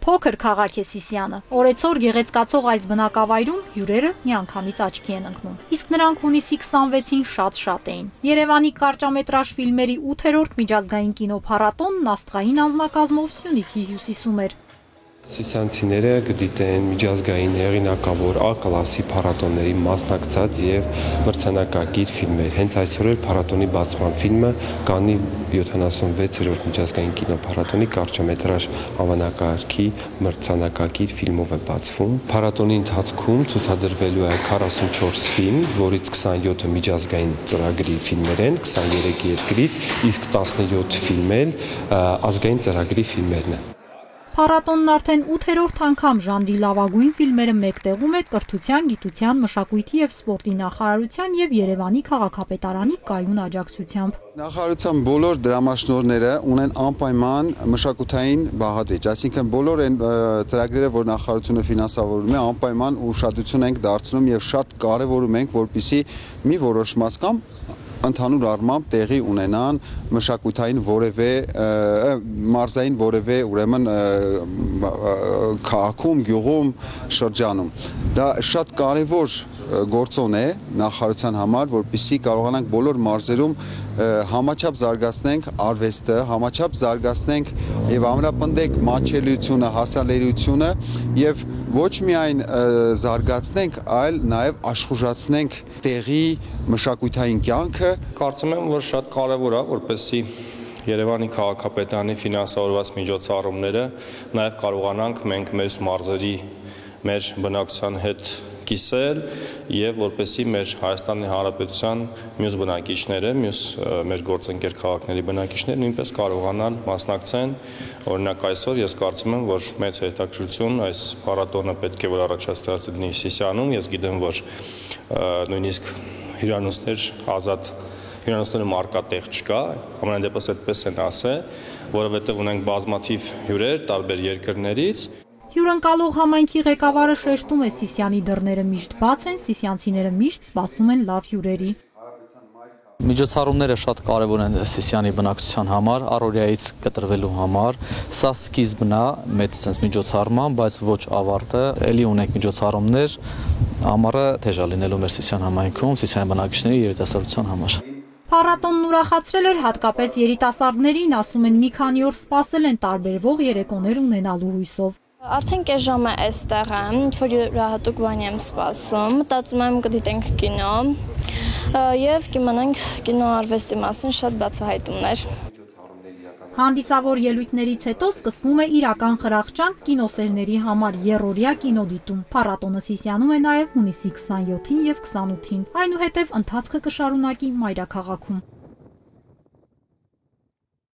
Փոքր քաղաք է Սիսիանը։ Օրեցօր գեղեցկացող այս բնակավայրում հյուրերը միանգամից աչքի են ընկնում։ Իսկ նրանք հունիսի 26-ին շատ էին։ Երևանի կարճամետրաժ ֆիլմերի 8-րդ միջազգային կինոփառատոնն աստղային անձնակազմով Սյունիքի հյուսիսում էր։ Սիսիանցիները կդիտեն միջազգային հեղինակավոր A կլասի փառատոնների մասնակցած եւ մրցանակակիր ֆիլմեր։ Հենց այսօր էլ փառատոնի բացման ֆիլմը Կաննի 76-րդ միջազգային կինոփառատոնի կարճամետրաժ անվանակարգի մրցանակակիր ֆիլմով է բացվում։ Փառատոնի ընթացքում ցուցադրվելու է 44 ֆիլմ, որից 27-ը միջազգային ծրագրի ֆիլմեր են, 23 երկրից, իսկ 17 ֆիլմ էլ ազգային ծրագրի ֆիլմերն են։ Փառատոնն արդեն 8-րդ անգամ ժանրի լավագույն ֆիլմերը մեկտեղում է Կրթության, Գիտության, Մշակույթի եւ Սպորտի նախարարության եւ Երևանի քաղաքապետարանի կայուն աջակցությամբ։ Նախարարության բոլոր դրամաշնորհները ունեն անպայման մշակութային բաղադրիչ, այսինքն բոլոր այն ծրագրերը, որ նախարարությունը ֆինանսավորում է, անպայման ուշադրություն ենք դարձնում եւ շատ կարեւորում ենք, որպեսզի մի որոշ մաս կամ ընդհանուր առմամբ տեղի ունենան մշակութային որևէ մարզային որևէ ուրեմն քաղաքում, գյուղում, շրջանում։ Դա շատ կարևոր գործոն է նախարարության համար, որպեսզի կարողանանք բոլոր մարզերում համաչափ զարգացնենք արվեստը, համաչափ զարգացնենք եւ ամրապնդենք մատչելիությունը, հասանելիությունը եւ ոչ միայն զարգացնենք, այլ նաեւ աշխուժացնենք տեղի մշակութային կյանքը։ Կարծում եմ, որ շատ կարևոր է, որպեսզի Երևանի քաղաքապետարանի ֆինանսավորված միջոցառումները նաեւ կարողանանք մենք մեր մարզերի, մեր բնակչության հետ կիսել եւ որպեսզի մեր Հայաստանի Հանրապետության մյուս բնակիչները, մյուս մեր գործընկեր քաղաքների բնակիչները նույնպես կարողանան մասնակցեն։ Օրինակ այսօր ես կարծում եմ, որ մեծ հետաքրքրություն այս փառատոնը պետք է որ առաջացած լինի Սիսիանում։ Ես գիտեմ, որ նույնիսկ հյուրանոցներ ազատ հյուրանոցները մարկատեղ չկա, ամենայն դեպս այդպես են ասել, որովհետեւ ունենք բազմաթիվ հյուրեր տարբեր երկրներից։ Հյուրընկալող համայնքի ղեկավարը շեշտում է Սիսիանի դռները միշտ բաց են, սիսիանցիները միշտ սպասում են լավ հյուրերի։ Միջոցառումները շատ կարևոր են Սիսիանի բնակչության համար, առօրյայից կտրվելու համար։ Սա սկիզբն է մեծ sense միջոցառման, բայց ոչ ավարտը։ Էլի ունենք միջոցառումներ, ամառը թեժ է լինելու մեր Սիսիան համայնքում, Սիսիանի բնակիչների երիտասարդության համար։ Փառատոնն ուրախացրել էր հատկապես երիտասարդներին, ասում են մի քանի օր սպասել են տարբերվող երեկոներ ունենալու հույսով։ Արդեն կես ժամ է այստեղ եմ, ինչ-որ յուրահատուկ բան եմ սպասում, մտածում եմ կդիտենք կինո եւ կիմանանք կինոարվեստի մասին շատ բացահայտումներ։ Հանդիսավոր ելույթներից հետո սկսվում է իրական խրախճանք կինոսերների համար երրորդյա կինոդիտում։ Փառատոնը Սիսիանում է նաև հունիսի 27-ին եւ 28-ին։ Այնուհետև ընթացքը կշարունակի մայրաքաղաքում։